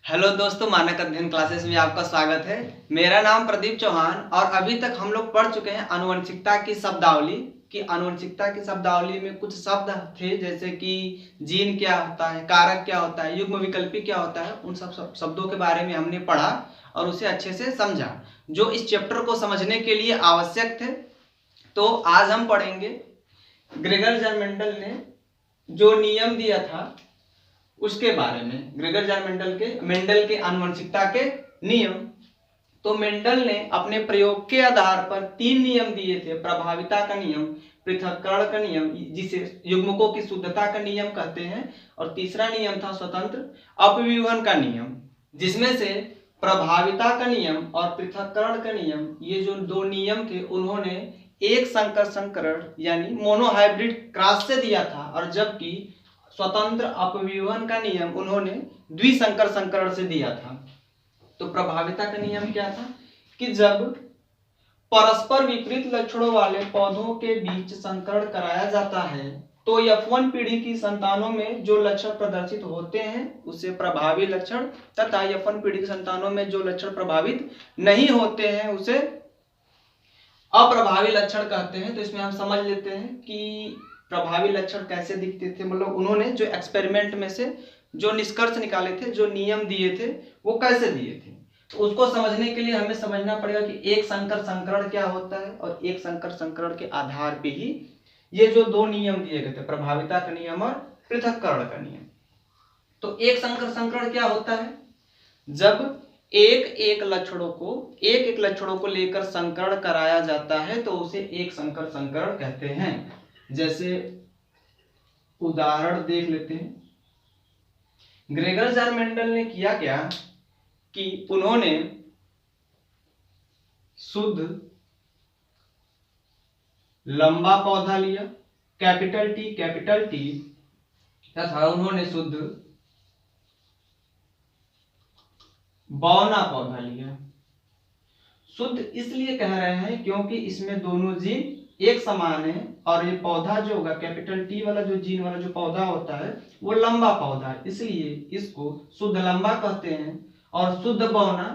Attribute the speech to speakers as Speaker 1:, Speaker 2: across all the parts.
Speaker 1: Hello दोस्तों, मानक अध्ययन क्लासेस में आपका स्वागत है। मेरा नाम प्रदीप चौहान और अभी तक हम लोग पढ़ चुके हैं आनुवंशिकता की शब्दावली। आनुवंशिकता की शब्दावली में कुछ शब्द थे जैसे कि जीन क्या होता है, कारक क्या होता है, युग्म विकल्पी क्या होता है। उन सब शब्दों के बारे में हमने पढ़ा और उसे अच्छे से समझा, जो इस चैप्टर को समझने के लिए आवश्यक थे। तो आज हम पढ़ेंगे ग्रेगर जर्मेंडल ने जो नियम दिया था उसके बारे में। ग्रेगर जॉन मेंडल के आनुवंशिकता के नियम। तो मेंडल ने अपने प्रयोग के आधार पर 3 नियम दिए थे। प्रभाविता का नियम, पृथक्करण का नियम जिसे युग्मकों की शुद्धता का नियम कहते हैं, और तीसरा नियम था स्वतंत्र अपव्यूहन का नियम, जिसमें से प्रभाविता का नियम और पृथक्करण का नियम, ये जो 2 नियम थे, उन्होंने एक संकर संकरण यानी मोनोहाइब्रिड क्रॉस से दिया था, और जबकि स्वतंत्र अपव्यूहन का नियम उन्होंने द्विसंकर संकरण से दिया था। तो प्रभाविता का नियम क्या था कि जब परस्पर विपरीत लक्षणों वाले पौधों के बीच संकरण कराया जाता है तो F1 पीढ़ी की संतानों में जो लक्षण प्रदर्शित होते हैं उसे प्रभावी लक्षण, तथा F1 पीढ़ी की संतानों में जो लक्षण प्रभावित नहीं होते हैं उसे अप्रभावी लक्षण कहते हैं। तो इसमें हम समझ लेते हैं कि प्रभावी लक्षण कैसे दिखते थे, मतलब उन्होंने जो एक्सपेरिमेंट में से जो निष्कर्ष निकाले थे, जो नियम दिए थे, वो कैसे दिए थे। तो उसको समझने के लिए हमें समझना पड़ेगा कि एक संकर संकरण क्या होता है, और एक संकर संकरण के आधार पे ही ये जो 2 नियम दिए गए थे, प्रभाविता का नियम और पृथक्करण का नियम। तो एक संकर संकरण क्या होता है, जब एक एक लक्षणों को लेकर संकरण कराया जाता है तो उसे एक संकर संकरण कहते हैं। जैसे उदाहरण देख लेते हैं। ग्रेगर जॉन मेंडल ने किया क्या कि उन्होंने शुद्ध लंबा पौधा लिया, कैपिटल टी, तथा उन्होंने शुद्ध बौना पौधा लिया। शुद्ध इसलिए कह रहे हैं क्योंकि इसमें दोनों जीन एक समान है, और ये पौधा जो होगा कैपिटल टी वाला जो जीन वाला जो पौधा होता है वो लंबा पौधा है, इसलिए इसको शुद्ध लंबा कहते हैं। और शुद्ध बौना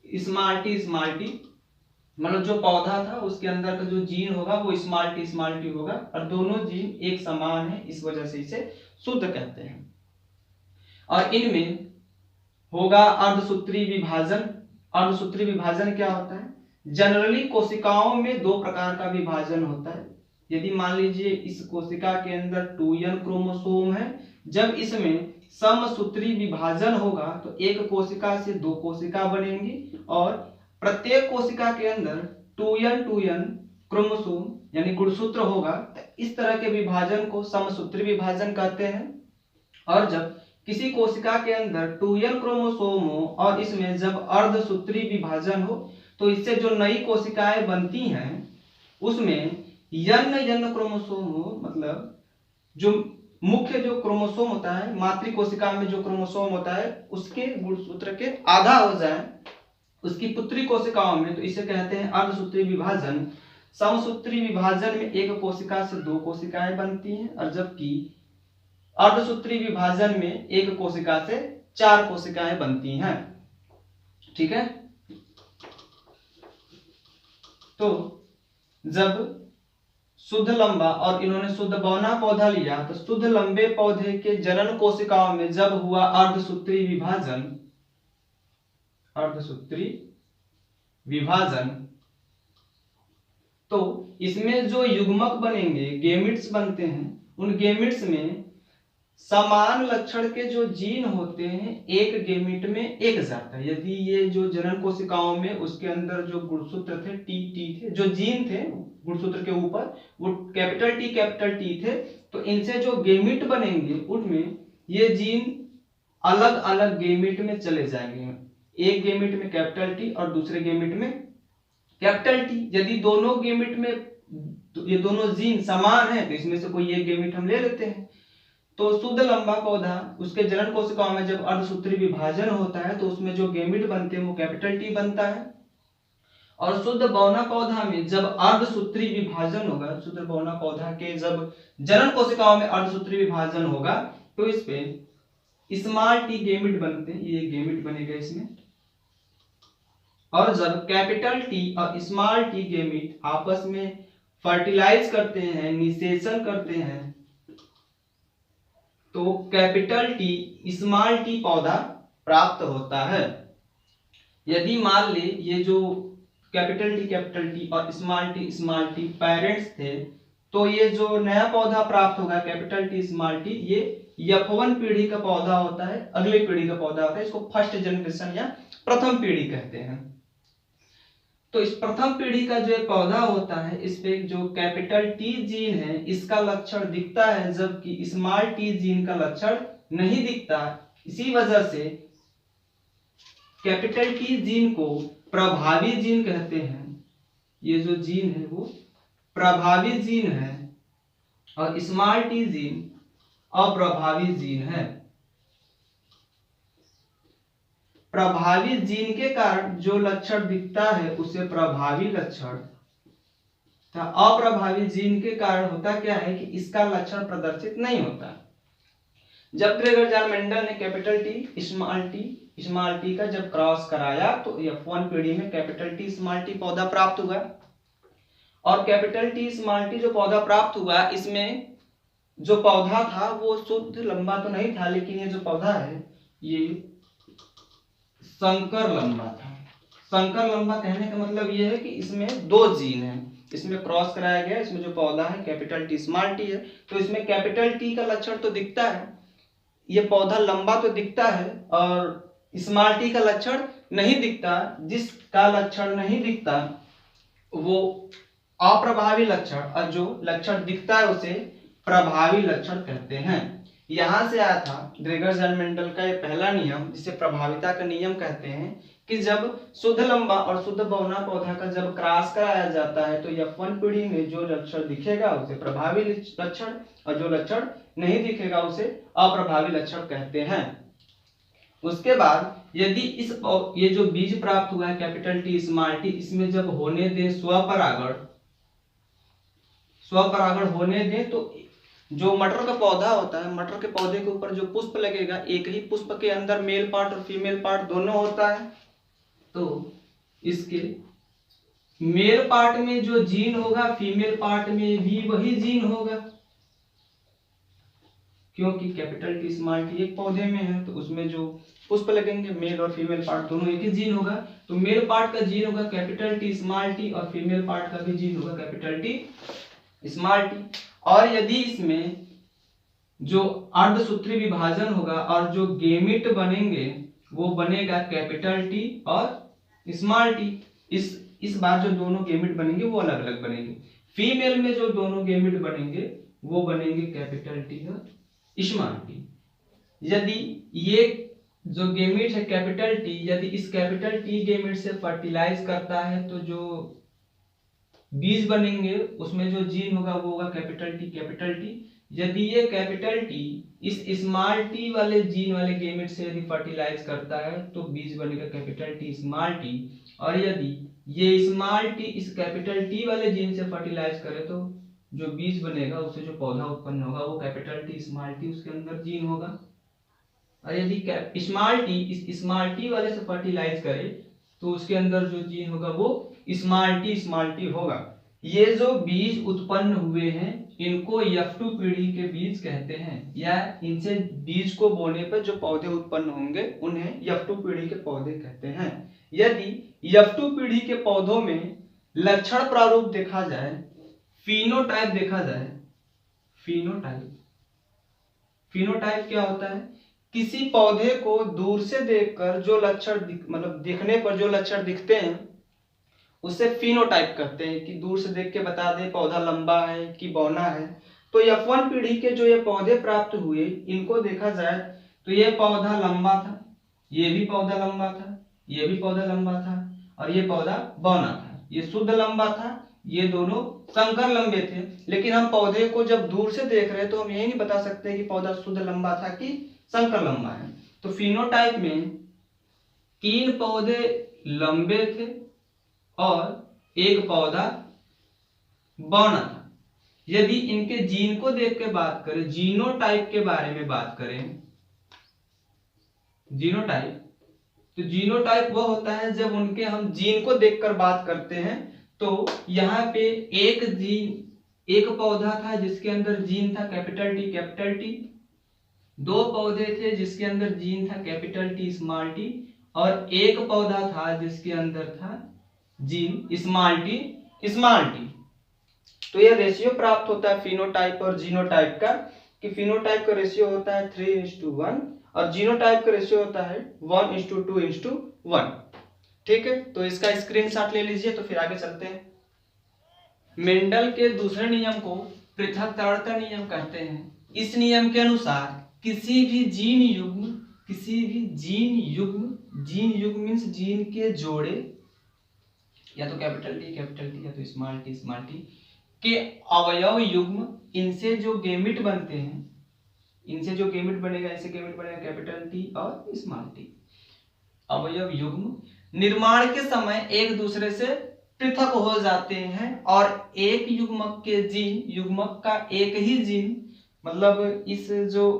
Speaker 1: स्मॉल टी मतलब जो पौधा था उसके अंदर का जो जीन होगा वो स्मॉल टी होगा, और दोनों जीन एक समान है, इस वजह से इसे शुद्ध कहते हैं। और इनमें होगा अर्धसूत्री विभाजन। अर्धसूत्री विभाजन क्या होता है, जनरली कोशिकाओं में 2 प्रकार का विभाजन होता है। यदि मान लीजिए इस कोशिका के अंदर 2n क्रोमोसोम है, जब इसमें समसूत्री विभाजन होगा तो एक कोशिका से 2 कोशिका बनेंगी, और प्रत्येक कोशिका के अंदर 2n क्रोमोसोम यानी गुणसूत्र होगा। इस तरह के विभाजन को समसूत्री विभाजन कहते हैं। और जब किसी कोशिका के अंदर 2n क्रोमोसोम हो और इसमें जब अर्धसूत्री विभाजन हो तो इससे जो नई कोशिकाएं बनती हैं उसमें n क्रोमोसोम हो, मतलब जो मुख्य जो क्रोमोसोम होता है, मातृ कोशिका में जो क्रोमोसोम होता है उसके गुणसूत्र के आधा हो जाए उसकी पुत्री कोशिकाओं में, तो इसे कहते हैं अर्धसूत्री विभाजन। समसूत्री विभाजन में एक कोशिका से 2 कोशिकाएं बनती हैं, और जबकि अर्धसूत्री विभाजन में एक कोशिका से 4 कोशिकाएं बनती हैं। ठीक है। तो जब शुद्ध लंबा और इन्होंने शुद्ध बौना पौधा लिया तो शुद्ध लंबे पौधे के जनन कोशिकाओं में जब हुआ अर्धसूत्री विभाजन तो इसमें जो युग्मक बनेंगे, गेमिट्स बनते हैं, उन गेमिट्स में समान लक्षण के जो जीन होते हैं एक गेमिट में एक जाता है। यदि ये जो जनन कोशिकाओं में उसके अंदर जो गुणसूत्र थे टी थे, जो जीन थे गुणसूत्र के ऊपर वो कैपिटल टी थे, तो इनसे जो गेमिट बनेंगे उनमें ये जीन अलग अलग गेमिट में चले जाएंगे। एक गेमिट में कैपिटल टी और दूसरे गेमिट में कैपिटल टी। यदि दोनों गेमिट में ये दोनों जीन समान है तो इसमें से कोई एक गेमिट हम ले लेते हैं। तो शुद्ध लंबा पौधा उसके जनन कोशिकाओं में जब अर्धसूत्री विभाजन होता है तो उसमें जो गेमिट बनते हैं वो कैपिटल टी बनता है। और शुद्ध बौना पौधा में जब अर्धसूत्री विभाजन होगा, शुद्ध बौना पौधा के जब जनन कोशिकाओं में अर्धसूत्री विभाजन होगा तो इस पे स्मॉल टी गेमिट बनते हैं, ये गेमिट बनेगा इसमें। और जब कैपिटल टी और स्मॉल टी गेमिट आपस में फर्टिलाइज करते हैं, निषेचन करते हैं, तो कैपिटल टी स्मॉल टी पौधा प्राप्त होता है। यदि मान ले ये जो कैपिटल टी और स्मॉल टी पेरेंट्स थे, तो ये जो नया पौधा प्राप्त होगा कैपिटल टी स्मॉल टी, ये F1 पीढ़ी का पौधा होता है, अगली पीढ़ी का पौधा होता है। इसको फर्स्ट जनरेशन या प्रथम पीढ़ी कहते हैं। तो इस प्रथम पीढ़ी का जो पौधा होता है, इस पे जो कैपिटल टी जीन है इसका लक्षण दिखता है, जबकि स्मॉल टी जीन का लक्षण नहीं दिखता। इसी वजह से कैपिटल टी जीन को प्रभावी जीन कहते हैं। ये जो जीन है वो प्रभावी जीन है और स्मॉल टी जीन अप्रभावी जीन है। प्रभावी जीन के कारण जो लक्षण दिखता है उसे प्रभावी लक्षण, अप्रभावी जीन के कारण होता क्या है कि इसका लक्षण प्रदर्शित नहीं होता। जब ग्रेगर जान मेंडल ने कैपिटल टी स्मॉल टी का जब क्रॉस कराया तो F1 पीढ़ी में कैपिटल टी स्मॉल टी पौधा प्राप्त हुआ। और कैपिटल टी स्मॉल टी जो पौधा प्राप्त हुआ, इसमें जो पौधा था वो शुद्ध लंबा तो नहीं था, लेकिन ये जो पौधा है ये संकर लंबा था। संकर लंबा कहने का मतलब ये है कि इसमें दो जीन है, इसमें क्रॉस कराया गया। इसमें जो पौधा है कैपिटल टी स्मॉल टी है, तो इसमें कैपिटल टी का लक्षण तो दिखता है, ये पौधा लंबा तो दिखता है, और स्मॉल टी का लक्षण नहीं दिखता। जिसका लक्षण नहीं दिखता वो अप्रभावी लक्षण, और जो लक्षण दिखता है उसे प्रभावी लक्षण कहते हैं। यहां से आया था ग्रेगर जान मेंडल का ये पहला नियम, जिसे प्रभाविता का नियम कहते हैं, कि जब शुद्ध लंबा और शुद्ध बौना पौधा का जब क्रॉस कराया जाता है तो F1 पीढ़ी में जो लक्षण दिखेगा उसे प्रभावी लक्षण, और जो लक्षण नहीं दिखेगा उसे अप्रभावी लक्षण कहते हैं। उसके बाद यदि ये जो बीज प्राप्त हुआ है कैपिटल टी स्मॉल टी, इसमें जब होने दे स्वपरागण होने दे, तो जो मटर का पौधा होता है, मटर के पौधे के ऊपर जो पुष्प लगेगा, एक ही पुष्प के अंदर मेल पार्ट और फीमेल पार्ट दोनों होता है। तो इसके मेल पार्ट में जो जीन होगा, फीमेल पार्ट में भी वही जीन होगा, क्योंकि कैपिटल टी स्मॉल टी एक पौधे में है, तो उसमें जो पुष्प लगेंगे मेल और फीमेल पार्ट दोनों एक ही जीन होगा। तो मेल पार्ट का जीन होगा कैपिटल टी स्मॉल टी और फीमेल पार्ट का भी जीन होगा कैपिटल टी स्मॉल टी। और यदि इसमें जो अर्धसूत्री विभाजन होगा और जो गेमिट बनेंगे वो बनेगा कैपिटल टी और स्मॉल टी। इस बार जो दोनों गेमिट बनेंगे वो अलग अलग बनेंगे। फीमेल में जो दोनों गेमिट बनेंगे वो बनेंगे कैपिटल टी और स्मॉल टी। यदि ये जो गेमिट है कैपिटल टी, यदि इस कैपिटल टी गेमिट से फर्टिलाइज करता है तो जो बीज बनेंगे उसमें जो जीन होगा वो होगा कैपिटल टी। यदि ये कैपिटल टी इस स्मॉल टी वाले जीन वाले गेमेट से यदि फर्टिलाइज करता है तो बीज बनेगा कैपिटल टी स्मॉल टी। और यदि ये स्मॉल टी इस कैपिटल टी वाले जीन से फर्टिलाइज करे तो जो बीज बनेगा उससे जो पौधा उत्पन्न होगा वो कैपिटल टी स्मॉल टी उसके अंदर जीन होगा। और यदि स्मॉल टी इस स्मॉल टी वाले से फर्टिलाइज करे तो उसके अंदर जो जीन होगा वो स्मॉल टी होगा। ये जो बीज उत्पन्न हुए हैं इनको F2 पीढ़ी के बीज कहते हैं, या इनसे बीज को बोने पर जो पौधे उत्पन्न होंगे उन्हें F2 पीढ़ी के पौधे कहते हैं। यदि F2 पीढ़ी के पौधों में लक्षण प्रारूप देखा जाए, फिनोटाइप देखा जाए, फिनोटाइप क्या होता है? किसी पौधे को दूर से देखकर जो लक्षण मतलब दिखने पर जो लक्षण दिखते हैं उसे फिनोटाइप कहते हैं, कि दूर से देख के बता दे पौधा लंबा है कि बौना है। तो F1 पीढ़ी के जो ये पौधे प्राप्त हुए इनको देखा जाए तो ये पौधा लंबा था, ये भी पौधा लंबा था, ये भी पौधा लंबा था, और ये पौधा बौना था। ये शुद्ध लंबा था, ये दोनों संकर लंबे थे। लेकिन हम पौधे को जब दूर से देख रहे तो हम यही नहीं बता सकते कि पौधा शुद्ध लंबा था कि संकर लंबा है। तो फिनोटाइप में 3 पौधे लंबे थे और एक पौधा बौना था। यदि इनके जीन को देख के बात करें, जीनोटाइप के बारे में बात करें, जीनोटाइप, तो जीनोटाइप वो होता है जब उनके हम जीन को देखकर बात करते हैं। तो यहाँ पे एक जीन, एक पौधा था जिसके अंदर जीन था कैपिटल टी, दो पौधे थे जिसके अंदर जीन था कैपिटल टी स्मॉल टी, और एक पौधा था जिसके अंदर था जीन स्मॉल टी। तो ये रेशियो प्राप्त होता है फिनोटाइप और जीनोटाइप का, कि फिनोटाइप का रेशियो होता है 3:1 और जीनोटाइप का रेशियो होता है 1:2:1। ठीक है, तो इसका स्क्रीनशॉट ले लीजिए। तो फिर आगे चलते हैं। मेंडल के दूसरे नियम को पृथक्करण का नियम कहते हैं। इस नियम के अनुसार किसी भी जीन युग्म मीन्स जीन के जोड़े, या तो कैपिटल टी या तो स्मॉल टी के अवयव युग्म, इनसे जो गेमिट बनते हैं, इनसे जो गेमिट बनेगा, ऐसे गेमिट बनेगा कैपिटल टी और स्मॉल टी, अवयव युग्म निर्माण के समय एक दूसरे से पृथक हो जाते हैं और एक युग्मक के जीन, युग्मक का एक ही जीन, मतलब इस जो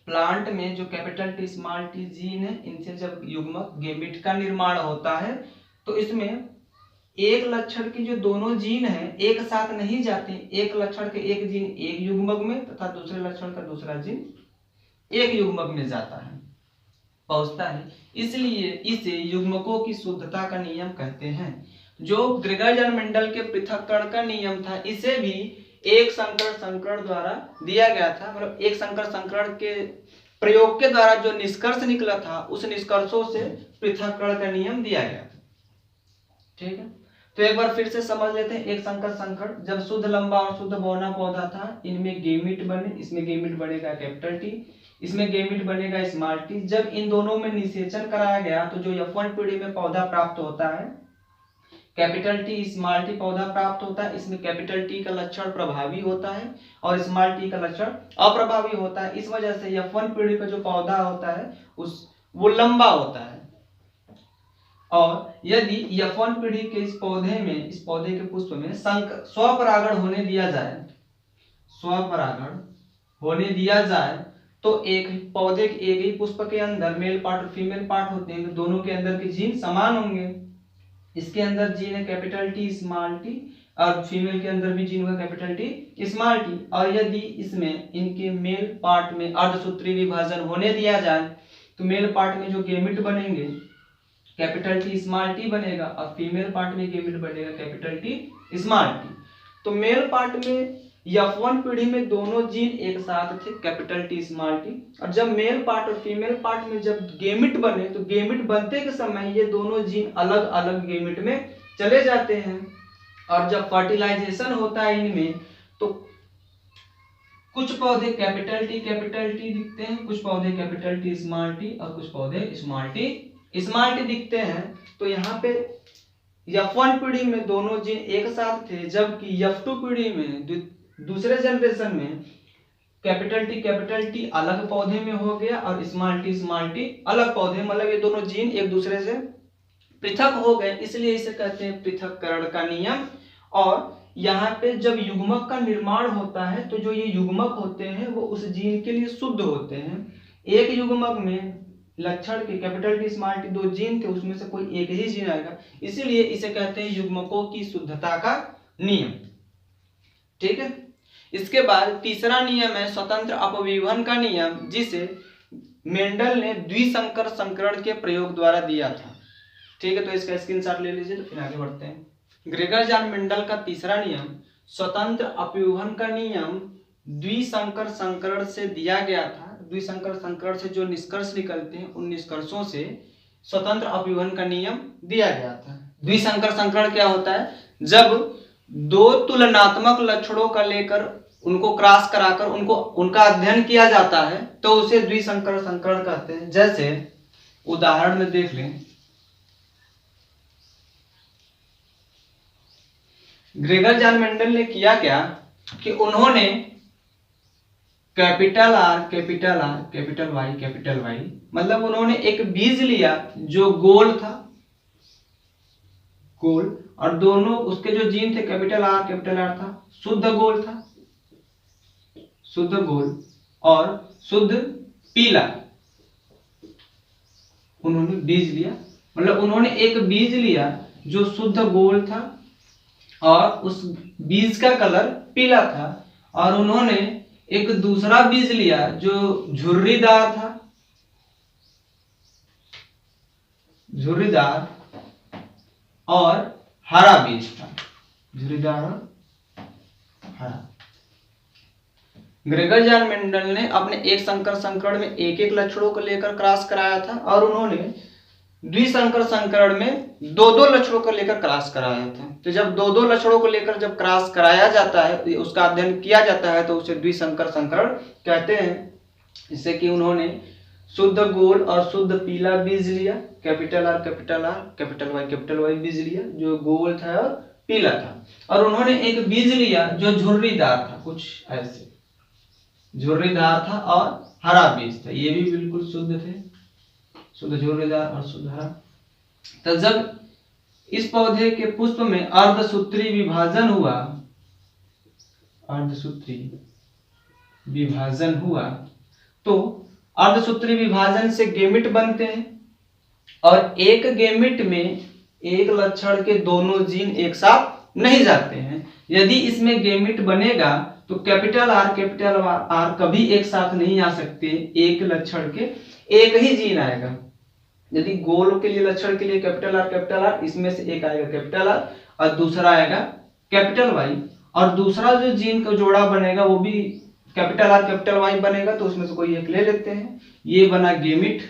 Speaker 1: प्लांट में जो capital T small T gene है, इनसे जब युग्मक गेमिट का निर्माण होता है तो इसमें एक लक्षण की जो दोनों जीन हैं एक साथ नहीं जाते। एक लक्षण के एक जीन एक युग्मक में तथा दूसरे लक्षण का दूसरा जीन एक युग्मक में जाता है, पहुंचता है। इसलिए इसे युग्मकों की शुद्धता का नियम कहते हैं। जो ग्रेगर मेंडल के पृथक्करण का नियम था, इसे भी एक संकर संकरण द्वारा दिया गया था। मतलब एक संकर संकरण के प्रयोग के द्वारा जो निष्कर्ष निकला था, उस निष्कर्षों से पृथक्करण का नियम दिया गया था। ठीक है, तो एक बार फिर से समझ लेते हैं। एक संकर संकरण, जब शुद्ध लंबा और शुद्ध बौना पौधा था, इनमें गेमिट बने, इसमें गेमिट बनेगा कैपिटल टी, इसमें गेमिट बनेगा स्मॉल टी। जब इन दोनों में निषेचन कराया गया तो जो F1 पीढ़ी में पौधा प्राप्त होता है, कैपिटल टी स्मॉल टी पौधा प्राप्त होता है। इसमें कैपिटल टी का लक्षण प्रभावी होता है और स्मॉल टी का लक्षण अप्रभावी होता है। इस वजह से F1 पीढ़ी का जो पौधा होता है वो लंबा होता है। और यदि F1 पीढ़ी के इस पौधे के पुष्प में स्वपरागण होने दिया जाए, स्वपरागण होने दिया जाए, तो एक पौधे के एक ही पुष्प के अंदर मेल पार्ट और फीमेल पार्ट होते हैं, तो दोनों के अंदर के जीन समान होंगे। इसके अंदर जीन है कैपिटल टी स्मॉल टी और फीमेल के अंदर भी जीन होगा कैपिटल टी स्मॉल टी। और यदि इसमें इनके मेल पार्ट में अर्धसूत्री विभाजन होने दिया जाए तो मेल पार्ट में जो गेमिट बनेंगे कैपिटल टी स्मॉल टी बनेगा और फीमेल पार्ट में गेमिट बनेगा कैपिटल टी स्मॉल टी। तो मेल पार्ट में F1 पीढ़ी में दोनों जीन एक साथ थे कैपिटल टी स्मॉल टी, और जब मेल पार्ट और फीमेल पार्ट में जब गेमिट बने तो गेमिट बनते के समय ये दोनों जीन अलग अलग गेमिट में चले जाते हैं। और जब फर्टिलाइजेशन होता है इनमें तो कुछ पौधे कैपिटल टी दिखते हैं, कुछ पौधे कैपिटल टी स्मॉल टी और कुछ पौधे स्मॉल टी दिखते हैं। तो यहाँ पे F1 पीढ़ी में दोनों जीन एक साथ थे, जबकि F2 पीढ़ी में दूसरे जनरेशन में कैपिटल टी अलग पौधे में हो गया और स्मॉल टी अलग पौधे, मतलब ये दोनों जीन एक दूसरे से पृथक हो गए, इसलिए इसे कहते हैं पृथक्करण का नियम। और यहाँ पे जब युग्मक का निर्माण होता है तो जो ये युग्मक होते हैं वो उस जीन के लिए शुद्ध होते हैं। एक युग्मक में लक्षण के कैपिटल टी स्मॉल टी दो जीन थे, उसमें से कोई एक ही जीन आएगा, इसीलिए इसे कहते हैं युग्मकों की शुद्धता का नियम। ठीक है, इसके बाद तीसरा नियम है स्वतंत्र अपविभन का नियम, जिसे मेंडल ने द्विसंकर संकरण के प्रयोग द्वारा दिया था। ठीक है, तो इसका स्क्रीनशॉट ले लीजिए। तो फिर आगे बढ़ते हैं। ग्रेगर जान मेंडल का तीसरा नियम स्वतंत्र अपविभन का नियम द्विसंकर संकरण से दिया गया था। द्विसंकर संकरण से जो निष्कर्ष निकलते हैं उन निष्कर्षों से स्वतंत्र अपविभन का नियम दिया गया था। द्विसंकर संकरण क्या होता है? जब दो तुलनात्मक लक्षणों का लेकर उनको क्रॉस कराकर उनका अध्ययन किया जाता है तो उसे द्विसंकर संकरण कहते हैं। जैसे उदाहरण में देख लें, ग्रेगर जान मेंडल ने किया क्या कि उन्होंने कैपिटल R कैपिटल Y मतलब उन्होंने एक बीज लिया जो गोल था, गोल, और दोनों उसके जो जीन थे कैपिटल R था, शुद्ध गोल था, शुद्ध गोल और शुद्ध पीला। उन्होंने बीज लिया, मतलब उन्होंने एक बीज लिया जो शुद्ध गोल था और उस बीज का कलर पीला था, और उन्होंने एक दूसरा बीज लिया जो झुर्रीदार था, झुर्रीदार और हरा बीज था, झुर्रीदार और हरा। ग्रेगर जॉन मेंडल ने अपने एक संकर संकरण में एक एक लक्षणों को लेकर क्रॉस कराया था, और उन्होंने द्विसंकर संकरण में दो दो लक्षणों को लेकर क्रॉस कराया था। तो जब दो दो लक्षणों को लेकर जब क्रॉस कराया जाता है, उसका अध्ययन किया जाता है, तो उसे द्विसंकर संकरण कहते हैं। जिससे कि उन्होंने शुद्ध गोल और शुद्ध पीला बीज लिया, कैपिटल आर कैपिटल वाई बीज लिया जो गोल था और पीला था, और उन्होंने एक बीज लिया जो झुर्रीदार था, कुछ ऐसे झुर्रीदार था और हरा बीज था, ये भी बिल्कुल शुद्ध थे, शुद्ध झुर्रीदार और शुद्ध हरा। तो जब इस पौधे के पुष्प में अर्धसूत्री विभाजन हुआ, अर्धसूत्री विभाजन हुआ, तो अर्धसूत्री विभाजन से गेमिट बनते हैं, और एक गेमिट में एक लक्षण के दोनों जीन एक साथ नहीं जाते हैं। यदि इसमें गेमिट बनेगा तो कैपिटल आर कभी एक साथ नहीं आ सकते, एक लक्षण के एक ही जीन आएगा। यदि गोल के लिए लक्षण के लिए कैपिटल आर, इसमें से एक आएगा कैपिटल आर और दूसरा आएगा कैपिटल वाई, और दूसरा जो जीन का जोड़ा बनेगा वो भी कैपिटल आर वाई बनेगा, तो उसमें से कोई एक ले लेते हैं। ये बना गेमिट,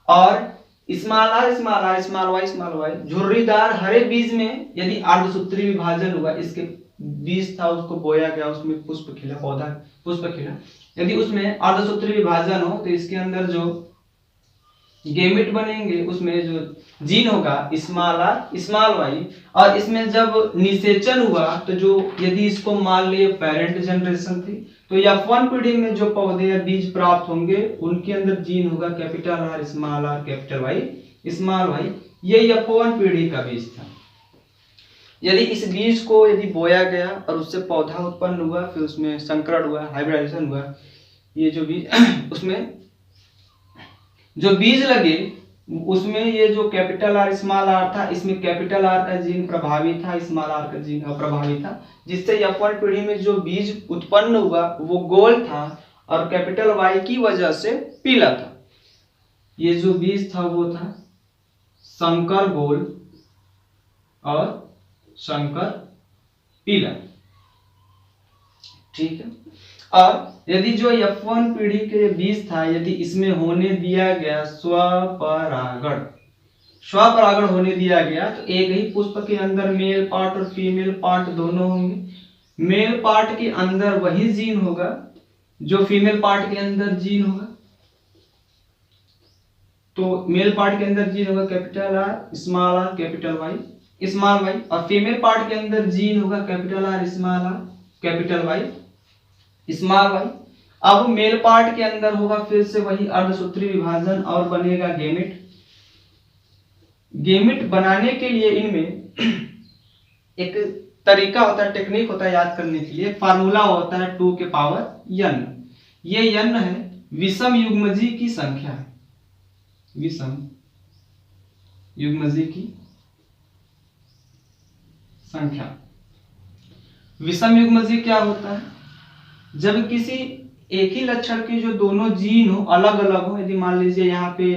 Speaker 1: और स्मॉल वाई झुर्रीदार हरे बीज में यदि अर्धसूत्री विभाजन हुआ, इसके बीज था उसको बोया गया, उसमें पुष्प खिला, पौधा पुष्प खिला, यदि उसमें अर्धसूत्री विभाजन हो तो इसके अंदर जो गेमिट बनेंगे उसमें जो जीन होगा स्मॉल वाई, और इसमें जब निषेचन हुआ तो जो यदि इसको मान लिए पेरेंट जनरेशन थी, तो F1 पीढ़ी में जो पौधे या बीज प्राप्त होंगे उनके अंदर जीन होगा capital R capital Y small Y, ये F1 पीढ़ी का बीज था। यदि इस बीज को यदि बोया गया और उससे पौधा उत्पन्न हुआ, फिर उसमें संकरण हुआ, हाइब्रिडाइजेशन हुआ, ये जो बीज उसमें जो बीज लगे उसमें ये जो कैपिटल आर स्मॉल आर था, इसमें कैपिटल आर का जीन प्रभावी था, स्मॉल आर का जीन अप्रभावी था, जिससे F1 पीढ़ी में जो बीज उत्पन्न हुआ वो गोल था और कैपिटल वाई की वजह से पीला था। ये जो बीज था वो था संकर गोल और संकर पीला, ठीक है। और यदि जो F1 पीढ़ी के बीज था, यदि इसमें होने दिया गया स्वपरागण होने दिया गया, तो एक ही पुष्प के अंदर मेल पार्ट और फीमेल पार्ट दोनों होंगे। मेल पार्ट के अंदर वही जीन होगा जो फीमेल पार्ट के अंदर जीन होगा, तो मेल पार्ट के अंदर जीन होगा capital R capital Y small Y, और फीमेल पार्ट के अंदर जीन होगा capital R capital Y small Y. अब मेल पार्ट के अंदर होगा फिर से वही अर्धसूत्री विभाजन और बनेगा गेमिट। गेमिट बनाने के लिए इनमें एक तरीका होता है, टेक्निक होता है याद करने के लिए, फार्मूला होता है 2 के पावर n। ये n है विषम युग्मजी की संख्या है, विषम युग्मजी की संख्या। विषम युग्मजी क्या होता है? जब किसी एक ही लक्षण के जो दोनों जीन हो अलग अलग हो, यदि मान लीजिए यहाँ पे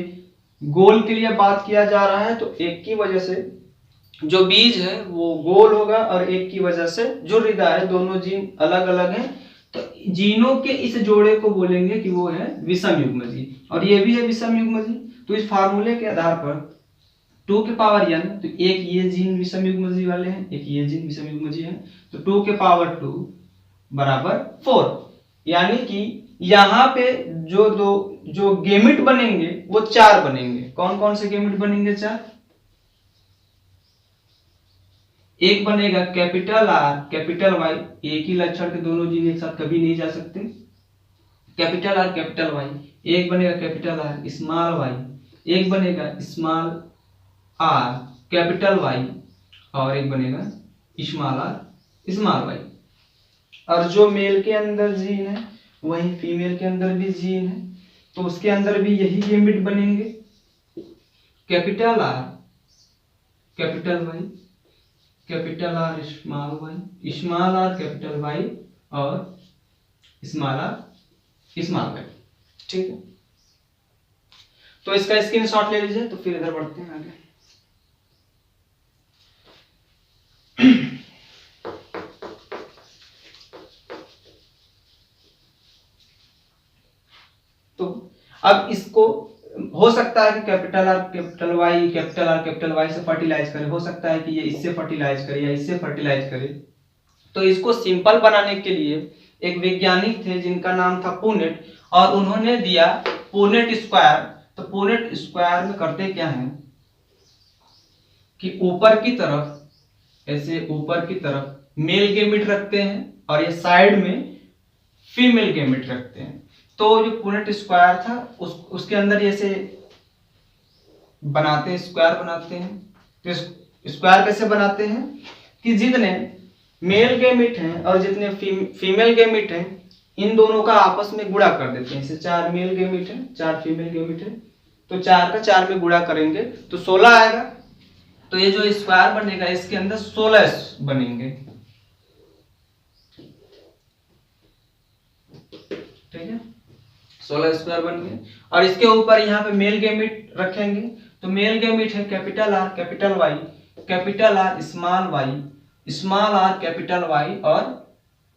Speaker 1: गोल के लिए बात किया जा रहा है, तो एक की वजह से जो बीज है वो गोल होगा और एक की वजह से झुर्रीदार है, दोनों जीन अलग अलग हैं, तो जीनों के इस जोड़े को बोलेंगे कि वो है विषम युग्मजी, और ये भी है विषम युग्मजी। तो इस फार्मूले के आधार पर 2 के पावर n, तो एक ये जीन विषम युग्मजी वाले हैं, एक ये जीन विषम युग्मजी है, तो 2 के पावर 2 बराबर 4, यानी कि यहाँ पे जो गेमिट बनेंगे वो 4 बनेंगे। कौन कौन से गेमिट बनेंगे? 4। एक बनेगा कैपिटल आर कैपिटल वाई, एक ही लक्षण के दोनों जीन एक साथ कभी नहीं जा सकते, कैपिटल आर कैपिटल वाई। एक बनेगा कैपिटल आर स्मॉल वाई, एक बनेगा स्मॉल आर कैपिटल वाई, और एक बनेगा स्मॉल आर स्मॉल वाई। और जो मेल के अंदर जीन है वही फीमेल के अंदर भी जीन है, तो उसके अंदर भी यही गैमेट बनेंगे, capital R capital Y, capital R small Y, small R capital Y और स्मॉल आर स्मॉल वाई। ठीक है, तो इसका स्क्रीनशॉट ले लीजिए। तो फिर इधर बढ़ते हैं आगे। तो अब इसको हो सकता है कि capital R capital Y, capital R capital Y से फर्टिलाइज करे, हो सकता है कि ये इससे फर्टिलाइज करे या इससे फर्टिलाइज करे। तो इसको सिंपल बनाने के लिए एक वैज्ञानिक थे जिनका नाम था पुनेट, और उन्होंने दिया पुनेट स्क्वायर। तो पुनेट स्क्वायर में करते क्या है कि ऊपर की तरफ, ऐसे ऊपर की तरफ मेल गैमेट रखते हैं और ये साइड में फीमेल गैमेट रखते हैं। तो जो पुनेट स्क्वायर था उसके अंदर ऐसे बनाते हैं, स्क्वायर बनाते हैं। तो स्क्वायर कैसे बनाते हैं कि जितने मेल गैमेट हैं और जितने फीमेल गैमेट हैं, इन दोनों का आपस में गुणा कर देते हैं। जैसे 4 मेल गैमेट है, 4 फीमेल गैमेट है, तो 4 का 4 में गुणा करेंगे तो 16 आएगा। तो ये जो स्क्वायर बनेगा इसके अंदर 16 बनेंगे। ठीक है, 16 स्क्वायर बन गए। और इसके ऊपर यहाँ पे मेल गैमेट रखेंगे। तो मेल गैमेट है capital R capital Y, capital R small Y, small R capital Y और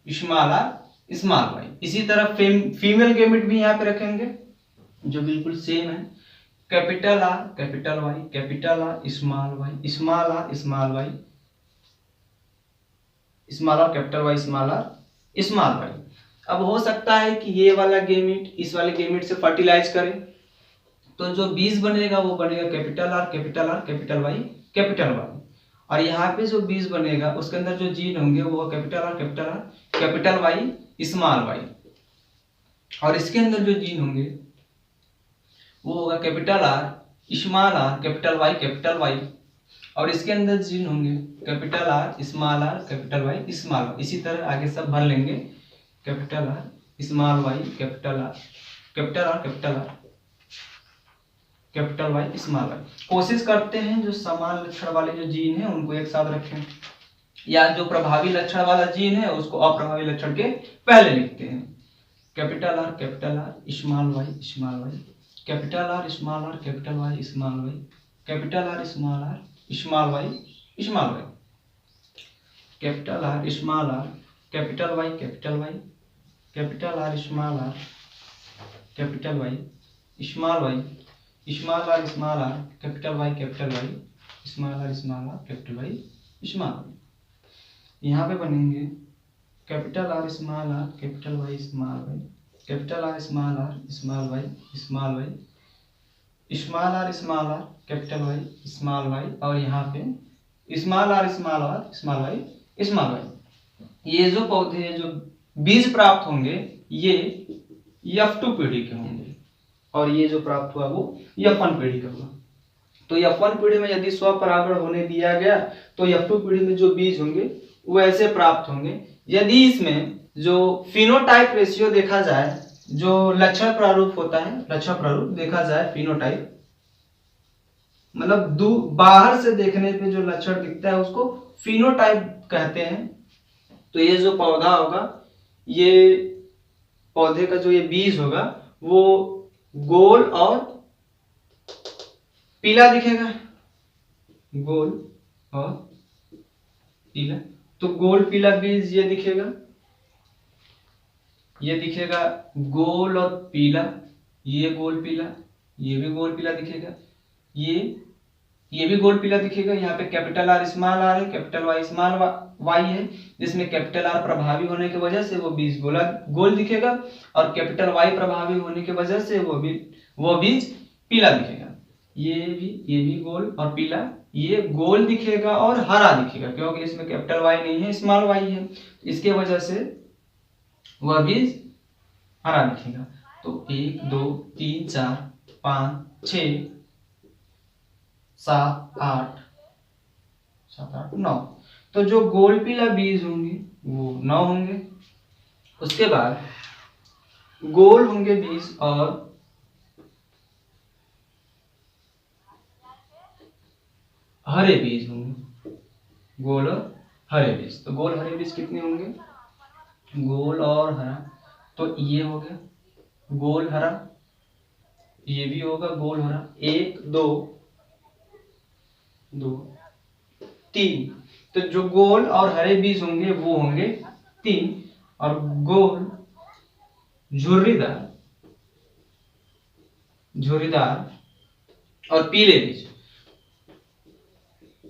Speaker 1: स्मॉल आर स्मॉल वाई। इसी तरह फीमेल गैमेट भी यहाँ पे रखेंगे जो बिल्कुल सेम है, capital R capital Y, capital R small Y, small R small Y, small R capital Y, small R small Y. अब हो सकता है कि ये वाला गैमेट इस वाले गैमेट से फर्टिलाइज करे, तो जो बीज बनेगा वो बनेगा capital R capital Y capital Y. और यहाँ पे जो बीज बनेगा उसके अंदर जो जीन होंगे वो capital R capital Y small Y. और इसके अंदर जो जीन होंगे वो होगा capital R small R capital Y. और इसके अंदर जीन होंगे capital R small R capital Y small Y. इसी तरह आगे सब भर लेंगे, capital R small Y capital R capital Y small Y. कोशिश करते हैं जो समान लक्षण वाले जो जीन है उनको एक साथ रखें, या जो प्रभावी लक्षण वाला जीन है उसको अप्रभावी लक्षण के पहले लिखते हैं। Capital R small Y, capital R small R capital Y small Y, capital R small Y small Y, capital R small R capital Y capital R small R capital Y small Y, small R capital Y small R capital Y small Y. यहाँ पे बनेंगे capital R capital Y small Y, capital R small Y small Y, small R capital Y small Y, और यहाँ पे small R small Y small Y. ये जो पौधे जो बीज प्राप्त होंगे ये F2 पीढ़ी के होंगे, और ये जो प्राप्त हुआ वो F1 पीढ़ी का हुआ। तो F1 पीढ़ी में यदि स्वपरागण होने दिया गया तो F2 पीढ़ी में जो बीज होंगे वो ऐसे प्राप्त होंगे। यदि इसमें जो फिनोटाइप रेशियो देखा जाए, जो लक्षण प्रारूप होता है, लक्षण प्रारूप देखा जाए, फिनोटाइप मतलब बाहर से देखने पे जो लक्षण दिखता है उसको फिनोटाइप कहते हैं। तो ये जो पौधा होगा, ये पौधे का जो ये बीज होगा वो गोल और पीला दिखेगा, गोल और पीला। तो गोल पीला बीज ये दिखेगा, ये दिखेगा गोल और पीला, ये गोल पीला, ये भी गोल पीला दिखेगा, ये भी गोल पीला दिखेगा। यहाँ पे कैपिटल आर स्मॉल आर है, कैपिटल वाई स्मॉल वाई है, जिसमें कैपिटल आर प्रभावी होने की वजह से वो बीज गोल दिखेगा, और कैपिटल वाई प्रभावी होने की वजह से वो बीज पीला दिखेगा। ये भी गोल और पीला, ये गोल दिखेगा और हरा दिखेगा, क्योंकि इसमें कैपिटल वाई नहीं है, स्मॉल वाई है, इसके वजह से वह बीज हरा दिखेगा। तो 1 2 3 4 5 6 7 8 9, तो जो गोल पीला बीज होंगे वो 9 होंगे। उसके बाद गोल होंगे बीज और हरे बीज होंगे, गोल और हरे बीज। तो गोल हरे बीज कितने होंगे, गोल और हरा, तो ये हो गया गोल हरा, ये भी होगा गोल हरा, 1 2 2 3। तो जो गोल और हरे बीज होंगे वो होंगे 3, और गोल झुर्रीदार और पीले बीज,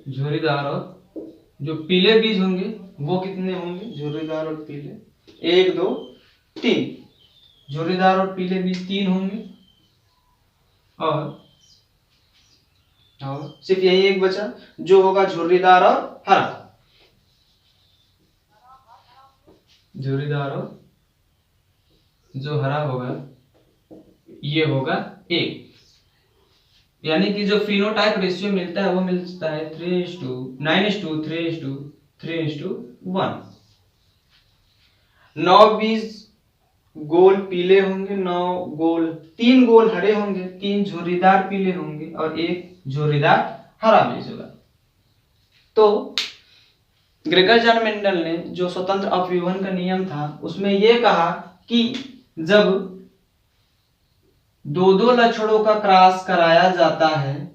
Speaker 1: झुर्रीदार और जो पीले बीज होंगे वो कितने होंगे, झुर्रीदार और पीले, 1 2 3। झुर्रीदार और पीले बीज 3 होंगे, और सिर्फ यही एक बचा जो होगा झुर्रीदार और हरा, झुर्रीदार और जो हरा होगा ये होगा 1। यानी कि जो फिनोटाइप रेशियो मिलता है वो मिलता है 3:9:3:3:1। 9 बीज गोल पीले होंगे, 3 गोल हरे होंगे, 3 झुर्रीदार पीले होंगे, और 1 झुर्रीदार हरा बीज होगा। तो ग्रेगर-जान मेंडल ने जो स्वतंत्र अपव्यूहन का नियम था उसमें यह कहा कि जब 2-2 लक्षणों का क्रॉस कराया जाता है,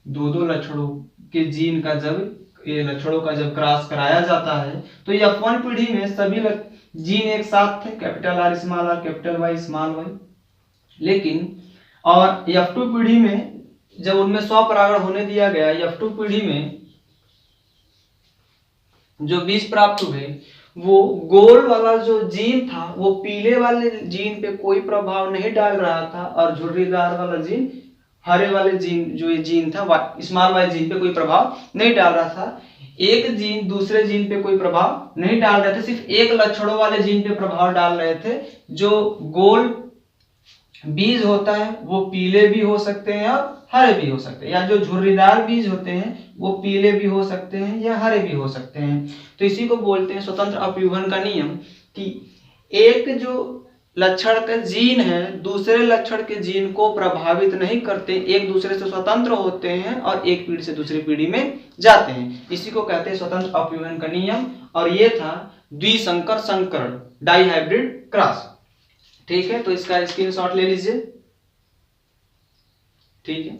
Speaker 1: 2-2 लक्षणों के जीन का जब ये लक्षणों का जब क्रॉस कराया जाता है तो F1 पीढ़ी में सभी जीन एक साथ थे, capital R small r capital Y small y, लेकिन और F2 पीढ़ी में जब उनमें स्वपरागण होने दिया गया, F2 पीढ़ी में जो बीज प्राप्त हुए वो गोल वाला जो जीन था वो पीले वाले जीन पे कोई प्रभाव नहीं डाल रहा था, और झुर्रीदार वाला जीन हरे वाले जीन जो ये जीन था स्मॉल y जीन पे कोई प्रभाव नहीं डाल रहा था। एक जीन दूसरे जीन पे कोई प्रभाव नहीं डाल रहे थे, सिर्फ एक लक्षणों वाले जीन पे प्रभाव डाल रहे थे। जो गोल बीज होता है वो पीले भी हो सकते हैं और हरे भी हो सकते हैं, या जो झुर्रीदार बीज होते हैं वो पीले भी हो सकते हैं या हरे भी हो सकते हैं। तो इसी को बोलते हैं स्वतंत्र अपव्यूहन का नियम, कि एक जो लक्षण का जीन है दूसरे लक्षण के जीन को प्रभावित नहीं करते, एक दूसरे से स्वतंत्र होते हैं और एक पीढ़ी से दूसरी पीढ़ी में जाते हैं। इसी को कहते हैं स्वतंत्र अपव्यूहन का नियम, और ये था द्विसंकर संकरण, डाइहाइब्रिड क्रॉस। ठीक है, तो इसका स्क्रीनशॉट ले लीजिए। ठीक है,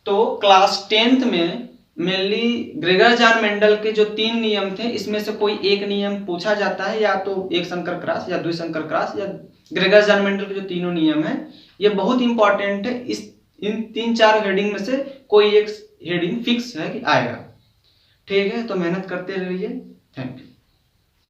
Speaker 1: तो क्लास 10th में मेनली ग्रेगर-जान मेंडल के जो 3 नियम थे इसमें से कोई एक नियम पूछा जाता है, या तो एक संकर क्रॉस या द्विसंकर क्रॉस या ग्रेगर-जान मेंडल के जो तीनों नियम हैं ये बहुत इंपॉर्टेंट है। इन 3-4 हेडिंग में से कोई एक हेडिंग फिक्स है कि आएगा। ठीक है, तो मेहनत करते रहिए। Thank you.